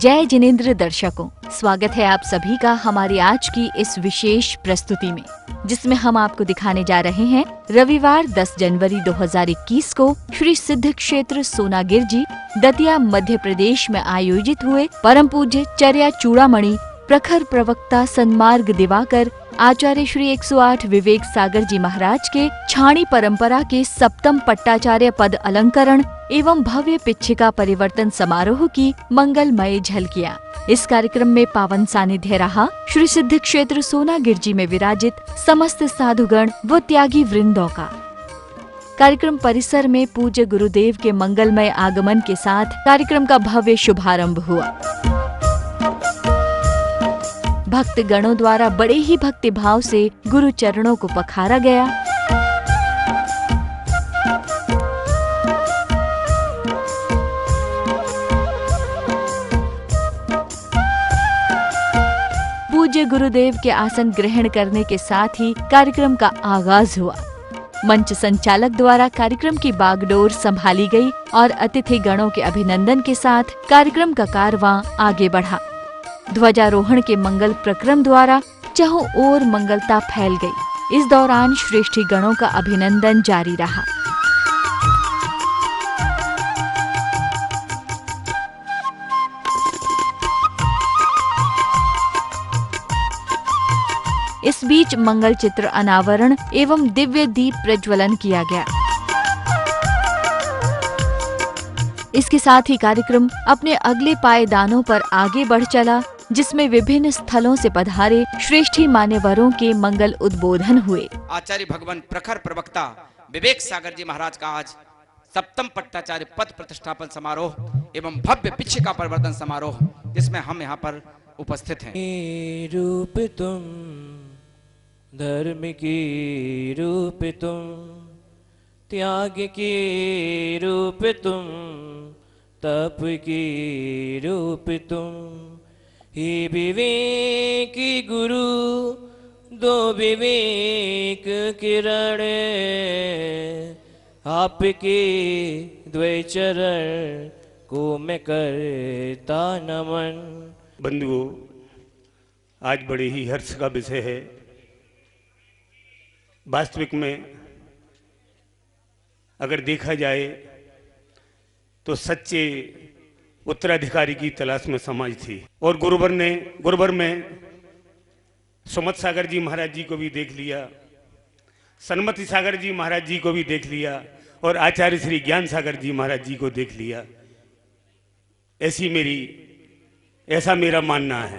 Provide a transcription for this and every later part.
जय जिनेंद्र दर्शकों, स्वागत है आप सभी का हमारी आज की इस विशेष प्रस्तुति में, जिसमें हम आपको दिखाने जा रहे हैं रविवार 10 जनवरी 2021 को श्री सिद्ध क्षेत्र सोनागिर जी दतिया मध्य प्रदेश में आयोजित हुए परम पूज्य चर्या चूड़ामणि प्रखर प्रवक्ता सन्मार्ग दिवाकर आचार्य श्री 108 विवेक सागर जी महाराज के छाणी परंपरा के सप्तम पट्टाचार्य पद अलंकरण एवं भव्य पिच्छिका परिवर्तन समारोह की मंगलमय झलकियां। इस कार्यक्रम में पावन सानिध्य रहा श्री सिद्ध क्षेत्र सोनागिर जी में विराजित समस्त साधुगण व त्यागी वृंदों का। कार्यक्रम परिसर में पूज्य गुरुदेव के मंगलमय आगमन के साथ कार्यक्रम का भव्य शुभारंभ हुआ। भक्त गणों द्वारा बड़े ही भक्ति भाव से गुरु चरणों को पखारा गया। पूज्य गुरुदेव के आसन ग्रहण करने के साथ ही कार्यक्रम का आगाज हुआ। मंच संचालक द्वारा कार्यक्रम की बागडोर संभाली गई और अतिथि गणों के अभिनंदन के साथ कार्यक्रम का कारवां आगे बढ़ा। ध्वजारोहण के मंगल प्रक्रम द्वारा चारों ओर मंगलता फैल गई। इस दौरान श्रेष्ठी गणों का अभिनंदन जारी रहा। इस बीच मंगल चित्र अनावरण एवं दिव्य दीप प्रज्वलन किया गया। इसके साथ ही कार्यक्रम अपने अगले पायदानों पर आगे बढ़ चला, जिसमें विभिन्न स्थलों से पधारे श्रेष्ठी मान्यवरों के मंगल उद्बोधन हुए। आचार्य भगवान प्रखर प्रवक्ता विवेक सागर जी महाराज का आज सप्तम पट्टाचार्य पद प्रतिष्ठापन समारोह एवं भव्य पिच्छिका परिवर्तन समारोह, जिसमें हम यहाँ पर उपस्थित हैं। रूप तुम धर्म की, रूप तुम त्याग की, रूप तुम तप की, रूप तुम हे विवेक गुरु दो विवेक किरण, आपके द्वय चरण को मैं करता नमन। बंधुओं, आज बड़े ही हर्ष का विषय है। वास्तविक में अगर देखा जाए तो सच्चे उत्तराधिकारी की तलाश में समाज थी और गुरुवर में सुमत सागर जी महाराज जी को भी देख लिया, सन्मति सागर जी महाराज जी को भी देख लिया और आचार्य श्री ज्ञान सागर जी महाराज जी को देख लिया। ऐसा मेरा मानना है।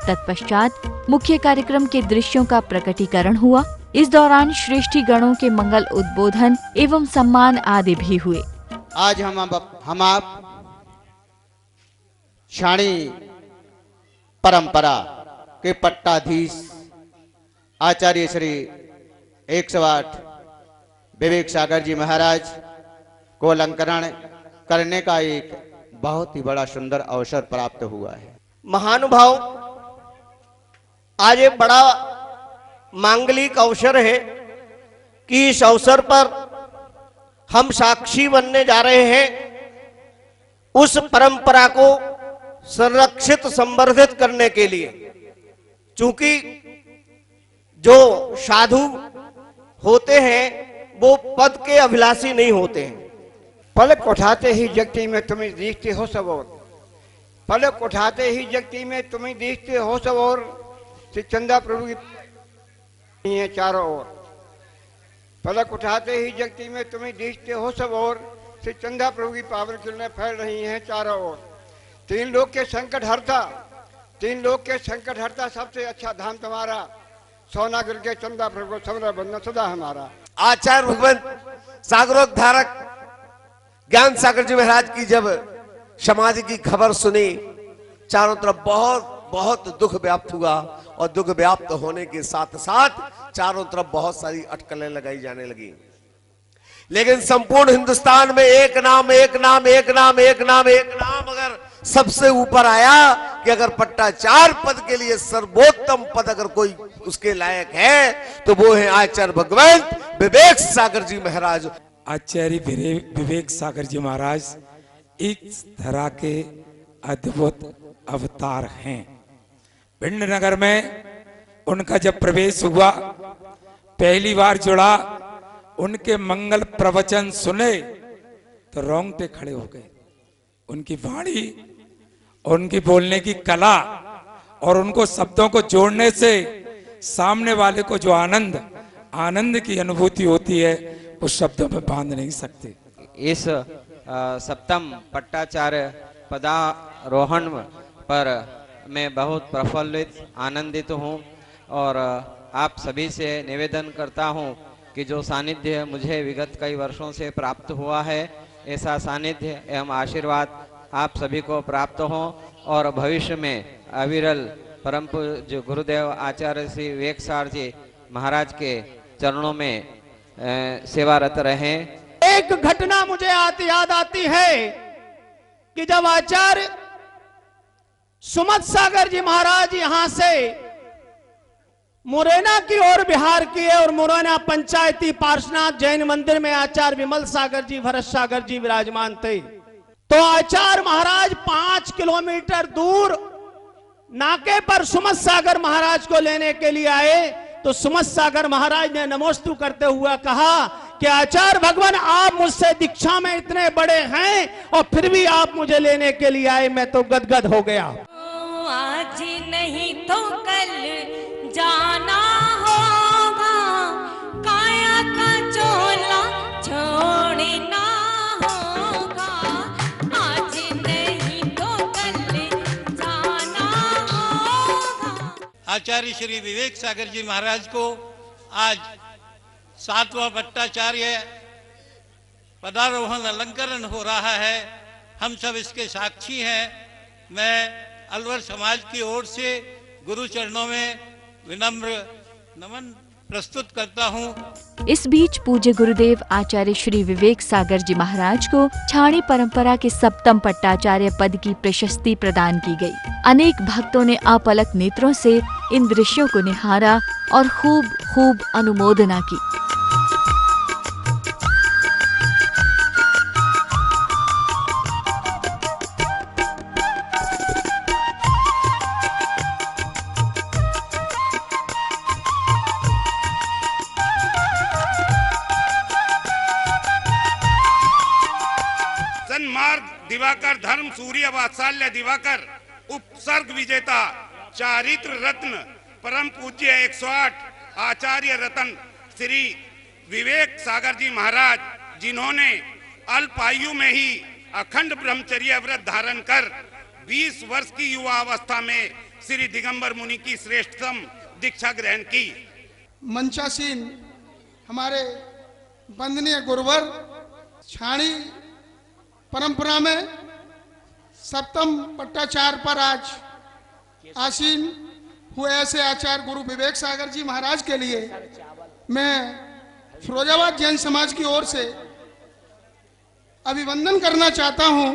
तत्पश्चात मुख्य कार्यक्रम के दृश्यों का प्रकटीकरण हुआ। इस दौरान श्रेष्ठी गणों के मंगल उद्बोधन एवं सम्मान आदि भी हुए। आज हम आप छाणी परंपरा के पट्टाधीश आचार्य श्री 108 विवेक सागर जी महाराज को अलंकरण करने का एक बहुत ही बड़ा सुंदर अवसर प्राप्त हुआ है। महानुभाव, आज एक बड़ा मांगलिक अवसर है कि इस अवसर पर हम साक्षी बनने जा रहे हैं उस परंपरा को संरक्षित संवर्धित करने के लिए। चूंकि जो साधु होते हैं वो पद के अभिलाषी नहीं होते हैं। पलक उठाते ही जगती में तुम्हें देखते हो सब और, पलक उठाते ही जगती में तुम्हें देखते हो सब और। श्री चंदा प्रभु की है चारों ओर, पलक उठाते ही जगती में तुम्हें देखते हो सब और। श्री चंदा प्रभु की पावन किरणें फैल रही हैं चारों ओर। तीन लोग के संकट हरता सबसे अच्छा धाम तुम्हारा, सोनागिर के चंदा प्रभु समरा बंधन सदा हमारा। आचार्य भगवान सागरोद्धारक ज्ञान सागर जी महाराज की जब समाधि की खबर सुनी, चारों तरफ बहुत दुख व्याप्त हुआ और दुख व्याप्त होने के साथ साथ चारों तरफ बहुत सारी अटकलें लगाई जाने लगी। लेकिन संपूर्ण हिंदुस्तान में एक नाम अगर सबसे ऊपर आया कि अगर पट्टाचार्य पद के लिए सर्वोत्तम पद अगर कोई उसके लायक है तो वो है आचार्य भगवान विवेक सागर जी महाराज। आचार्य विवेक सागर जी महाराज इस तरह के अद्भुत अवतार हैं। भिंड नगर में उनका जब प्रवेश हुआ, पहली बार जुड़ा, उनके मंगल प्रवचन सुने तो रोंगटे खड़े हो गए। उनकी वाणी और उनकी बोलने की कला और उनको शब्दों को जोड़ने से सामने वाले को जो आनंद की अनुभूति होती है उस शब्दों में बांध नहीं सकते। इस सप्तम पट्टाचार्य पदारोहण पर मैं बहुत प्रफुल्लित आनंदित हूँ और आप सभी से निवेदन करता हूँ कि जो सानिध्य मुझे विगत कई वर्षों से प्राप्त हुआ है, ऐसा सानिध्य एवं आशीर्वाद आप सभी को प्राप्त हो और भविष्य में अविरल परम पूज्य गुरुदेव आचार्य श्री विवेक सागर जी महाराज के चरणों में सेवारत रहें। एक घटना मुझे याद आती है कि जब आचार्य सुमत सागर जी महाराज यहां से मुरैना की ओर बिहार किए और मुरैना पंचायती पार्श्वनाथ जैन मंदिर में आचार्य विमल सागर जी, भरत सागर जी विराजमान थे। तो आचार्य महाराज 5 किलोमीटर दूर नाके पर सुमत सागर महाराज को लेने के लिए आए। तो सुमत सागर महाराज ने नमोस्तु करते हुए कहा कि आचार्य भगवान, आप मुझसे दीक्षा में इतने बड़े हैं और फिर भी आप मुझे लेने के लिए आए, मैं तो गदगद हो गया। आज नहीं तो कल जाना होगा, काया का चोला छोड़ना होगा। आज नहीं तो कल जाना होगा। आचार्य श्री विवेक सागर जी महाराज को आज 7वां पट्टाचार्य पदारोहण अलंकरण हो रहा है। हम सब इसके साक्षी हैं। मैं अलवर समाज की ओर से गुरु चरणों में विनम्र नमन प्रस्तुत करता हूँ। इस बीच पूज्य गुरुदेव आचार्य श्री विवेक सागर जी महाराज को छाणी परंपरा के सप्तम पट्टाचार्य पद की प्रशस्ति प्रदान की गई। अनेक भक्तों ने अपलक नेत्रों से इन दृश्यों को निहारा और खूब अनुमोदना की। दिवाकर धर्म सूर्य वात्सल्य दिवाकर उपसर्ग विजेता चारित्र रत्न परम पूज्य 108 आचार्य रतन श्री विवेक सागर जी महाराज, जिन्होंने अल्प आयु में ही अखंड ब्रह्मचर्य व्रत धारण कर 20 वर्ष की युवा अवस्था में श्री दिगंबर मुनि की श्रेष्ठतम दीक्षा ग्रहण की। मंचासीन हमारे वंदनीय गुरुवर छाणी परंपरा में सप्तम पट्टाचार्य पर आज आसीन हुए ऐसे आचार्य गुरु विवेक सागर जी महाराज के लिए मैं फिरोजाबाद जैन समाज की ओर से अभिवंदन करना चाहता हूं।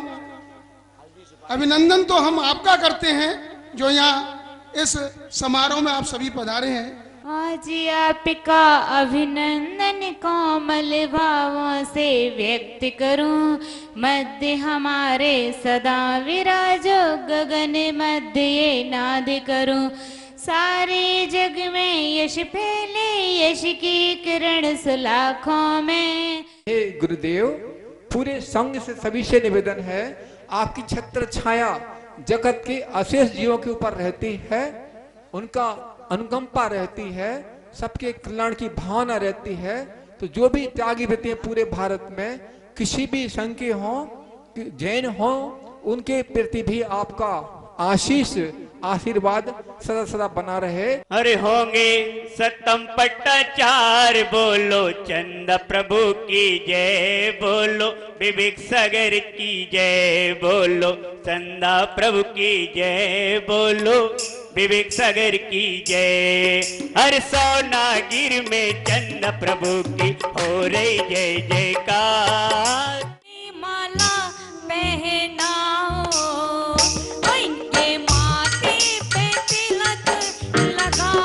अभिनंदन तो हम आपका करते हैं जो यहाँ इस समारोह में आप सभी पधारे हैं। आज आपका अभिनंदन कोमल भावों से व्यक्त करूं। मध्य हमारे सदा विराजो, गगन मध्य ये नाद करूं। सारे जग में यश फैले, यश की किरण सुलाखों में। हे गुरुदेव, पूरे संघ से सभी से निवेदन है, आपकी छत्र छाया जगत के अशेष जीवों के ऊपर रहती है, उनका अनुकंपा रहती है, सबके कल्याण की भावना रहती है। तो जो भी त्यागी व्यक्ति हैं पूरे भारत में, किसी भी संघ के हों, जैन हों, उनके प्रति भी आपका आशीष आशीर्वाद सदा सदा बना रहे। अरे होंगे सतम पट्टाचार्य, बोलो चंदा प्रभु की जय, बोलो विवेक सागर की जय, बोलो चंदा प्रभु की जय, बोलो विवेक सागर की जय। हर सोनागिर में चंदा प्रभु की हो रही जय जयकार। माला पहनाओ, इनके माथे पे तिलक लगाओ,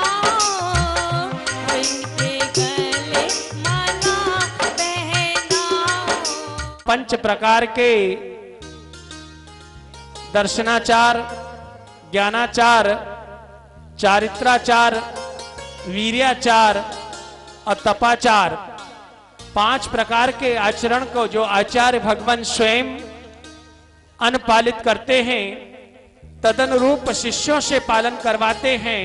इनके गले माला पहनाओ। पंच प्रकार के दर्शनाचार ज्ञानाचार, चारित्राचार, वीर्याचार और तपाचार, 5 प्रकार के आचरण को जो आचार्य भगवान स्वयं अनुपालित करते हैं, तदनुरूप शिष्यों से पालन करवाते हैं।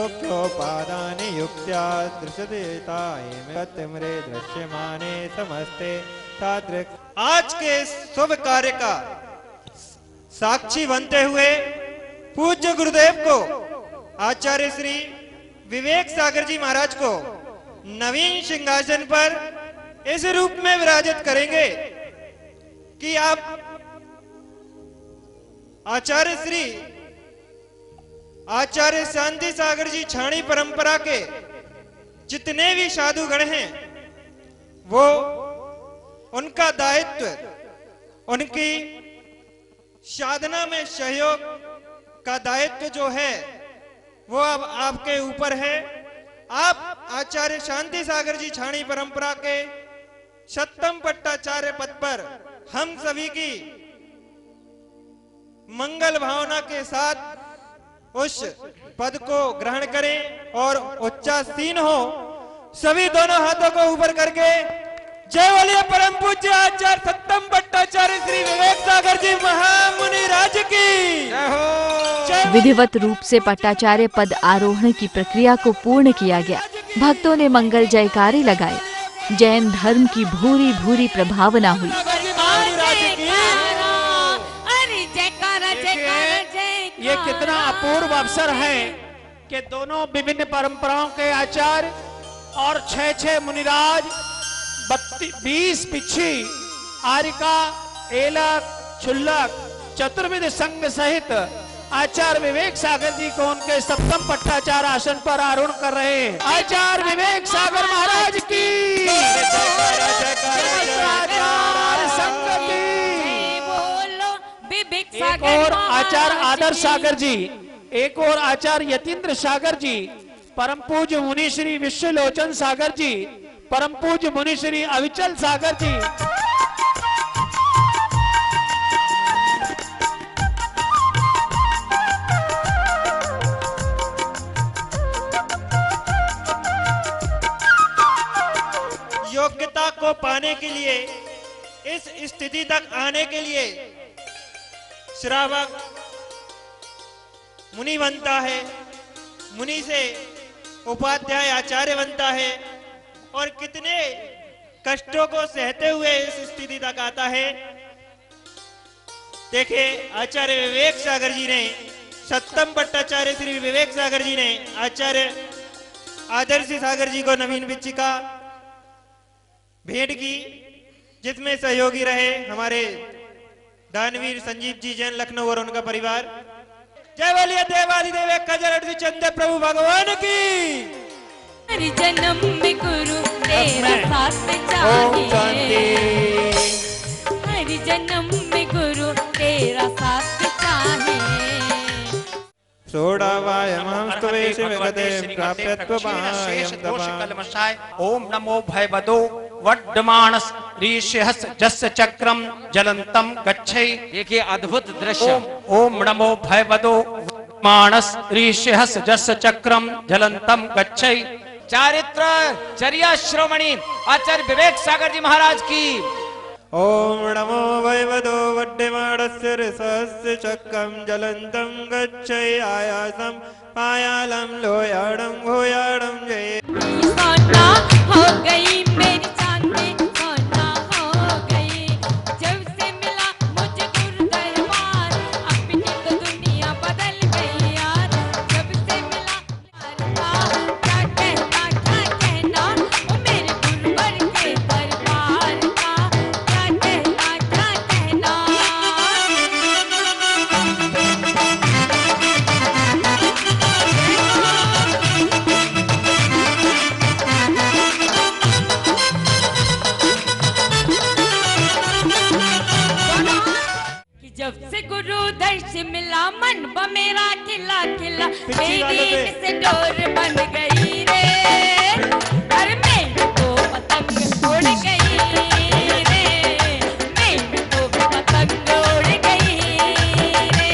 पादानि युक्त्या दृश्यते दृश्यमाने समस्ते तादृक्। आज के शुभ कार्य का साक्षी बनते हुए पूज्य गुरुदेव को, आचार्य श्री विवेक सागर जी महाराज को नवीन सिंहासन पर इस रूप में विराजित करेंगे कि आप आचार्य श्री आचार्य शांति सागर जी छाणी परंपरा के जितने भी साधुगण हैं, वो उनका दायित्व, उनकी साधना में सहयोग का दायित्व जो है वो अब आपके ऊपर है। आप आचार्य शांति सागर जी छाणी परंपरा के सप्तम पट्टाचार्य पद पर हम सभी की मंगल भावना के साथ उस पद को ग्रहण करें और उच्चासीन हो। सभी दोनों हाथों को ऊपर करके जय बोलिए परम पूज्य आचार्य सप्तम पट्टाचार्य श्री विवेक सागर जी महामुनि राज की जय हो। विधिवत रूप से पट्टाचार्य पद आरोहण की प्रक्रिया को पूर्ण किया गया। भक्तों ने मंगल जयकारे लगाए। जैन धर्म की भूरी भूरी प्रभावना हुई। ये कितना अपूर्व अवसर है कि दोनों विभिन्न परंपराओं के आचार्य और 6 मुनिराज, 20 पिछी, आरिका, एलक, छुल्लक, चतुर्विध संघ सहित आचार्य विवेक सागर जी को उनके सप्तम पट्टाचार्य आसन पर आरूढ़ कर रहे हैं। आचार्य विवेक सागर महाराज की, एक और आचार्य आदर्श सागर जी, एक और आचार्य यतीन्द्र सागर जी, परम पूज्य मुनि श्री विश्वलोचन सागर जी, परम पूज्य मुनि श्री अविचल सागर जी। योग्यता को पाने के लिए, इस स्थिति तक आने के लिए श्रावक मुनि बनता है, मुनि से उपाध्याय आचार्य बनता है और कितने कष्टों को सहते हुए इस स्थिति तक आता है। देखिए, आचार्य विवेक सागर जी ने, सप्तम पट्टाचार्य श्री विवेक सागर जी ने आचार्य आदर्श सागर जी को नवीन विचिका भेंट की, जिसमें सहयोगी रहे हमारे दानवीर संजीव जी जैन लखनऊ और उनका परिवार। जय बोलिए देवादिदेव कजर चंद्र प्रभु भगवान की। हरि जन्म में गुरु तेरा साथ चाहिए, हरि जन्म में गुरु तेरा साथ चाहिए। ओम नमो भयवदो वड्डमानस ऋषिहस जस्य चक्रम जलंतम गच्छै। देखिए अद्भुत दृश्य। ओम नमो भयवदो मानस ऋषिहस जस्य चक्रम जलंतम गच्छै। चारित्र चर्या श्रोमणी आचार्य विवेक सागर जी महाराज की। ओम नमो वैवदो वड्डेमाणस्य ऋषस्य चक्रम जलंतम गच्छै। आयासम पायालम लोयाडम भूयाडम जय। सोना हो गई मेरी चांदी, सोना हो गई जब से मिला मुझे गुरु दरबार। अपनी तो दुनिया बदल गई यार, जब से मिला क्या कहना वो मेरे गुरुवर के दरबार का। क्या कहना जब से गुरु दर्श मिला मन ब मेरा खिला खिला। मेरी से डोर बन गई रे, अरे मेरी तो पतंग उड़ गई रे, मेरी तो पतंग उड़ गई रे।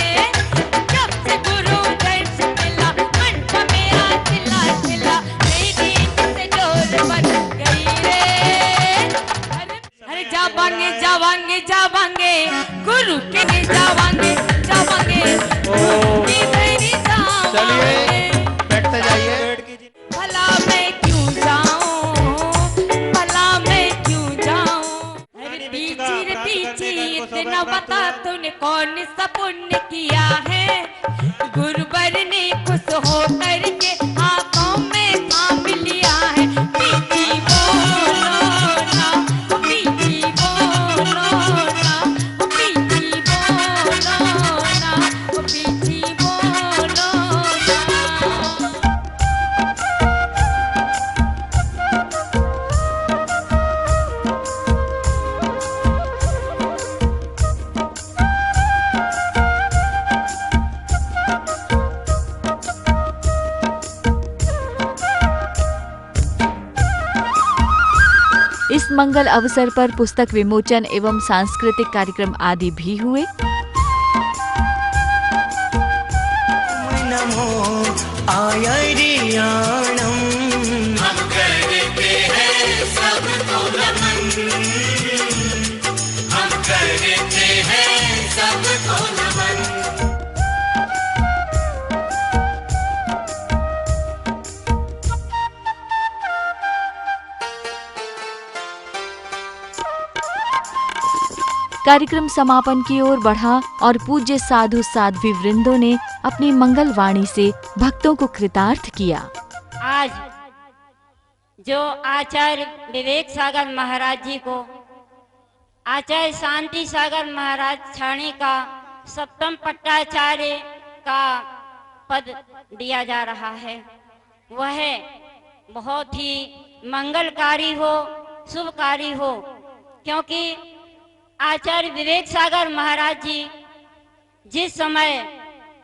इस मंगल अवसर पर पुस्तक विमोचन एवं सांस्कृतिक कार्यक्रम आदि भी हुए। कार्यक्रम समापन की ओर बढ़ा और पूज्य साधु साध्वी वृंदों ने अपनी मंगल वाणी से भक्तों को कृतार्थ किया। आज जो आचार्य विवेक सागर महाराज जी को आचार्य शांति सागर महाराज छाणी का सप्तम पट्टाचार्य का पद दिया जा रहा है, वह बहुत ही मंगलकारी हो, शुभकारी हो, क्योंकि आचार्य विवेक सागर महाराज जी जिस समय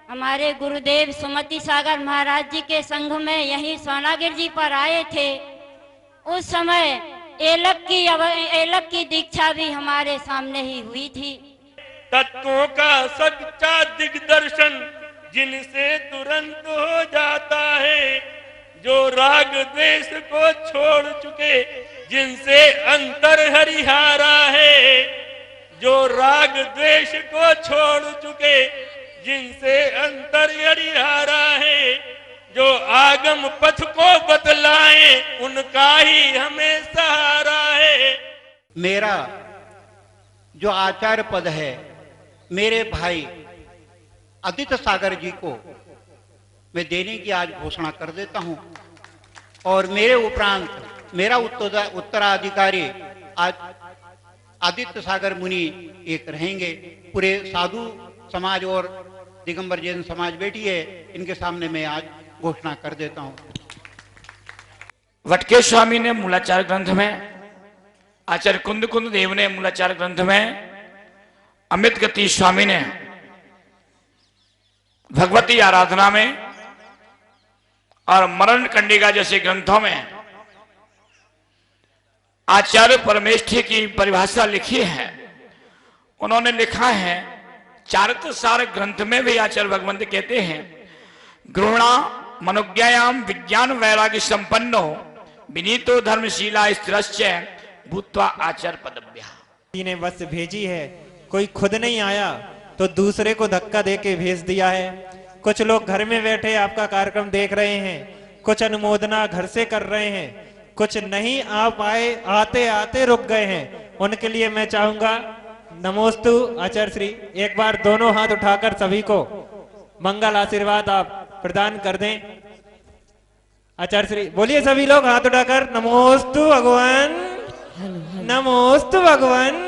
हमारे गुरुदेव सुमति सागर महाराज जी के संघ में यही सोनागिर जी पर आए थे, उस समय एलक की दीक्षा भी हमारे सामने ही हुई थी। तत्वों का सच्चा दिग्दर्शन जिनसे तुरंत हो जाता है, जो राग द्वेष को छोड़ चुके जिनसे अंतर हरिहारा है, जो राग द्वेष को छोड़ चुके जिनसे अंतर हरिहारा है, जो आगम पथ को बतलाए उनका ही हमें सहारा है। मेरा जो आचार्य पद है मेरे भाई आदित्य सागर जी को मैं देने की आज घोषणा कर देता हूं, और मेरे उपरांत मेरा उत्तराधिकारी आज आदित्य सागर मुनि एक रहेंगे। पूरे साधु समाज और दिगंबर जैन समाज बैठी है, इनके सामने मैं आज घोषणा कर देता हूं। वटके स्वामी ने मूलाचार ग्रंथ में, आचार्य कुंद कुंद देव ने मूलाचार ग्रंथ में, अमित गति स्वामी ने भगवती आराधना में और मरण कंडिका जैसे ग्रंथों में आचार्य परमेष्ठी की परिभाषा लिखी है। उन्होंने लिखा है, चारित्र सार ग्रंथ में भी आचार्य भगवंत कहते हैं, गृहणा मनोज्ञायाम विज्ञान वैराग्य संपन्नो विनीतो धर्मशीला स्थिरश्च भूत्वा आचार्य पदभ्यः। ने बस भेजी है, कोई खुद नहीं आया तो दूसरे को धक्का देके भेज दिया है। कुछ लोग घर में बैठे आपका कार्यक्रम देख रहे हैं, कुछ अनुमोदना घर से कर रहे हैं, कुछ नहीं आ पाए, आते आते रुक गए हैं। उनके लिए मैं चाहूंगा नमोस्तु आचार्य श्री, एक बार दोनों हाथ उठाकर सभी को मंगल आशीर्वाद आप प्रदान कर दें। आचार्य श्री बोलिए सभी लोग हाथ उठाकर, नमोस्तु भगवान, नमोस्तु भगवान।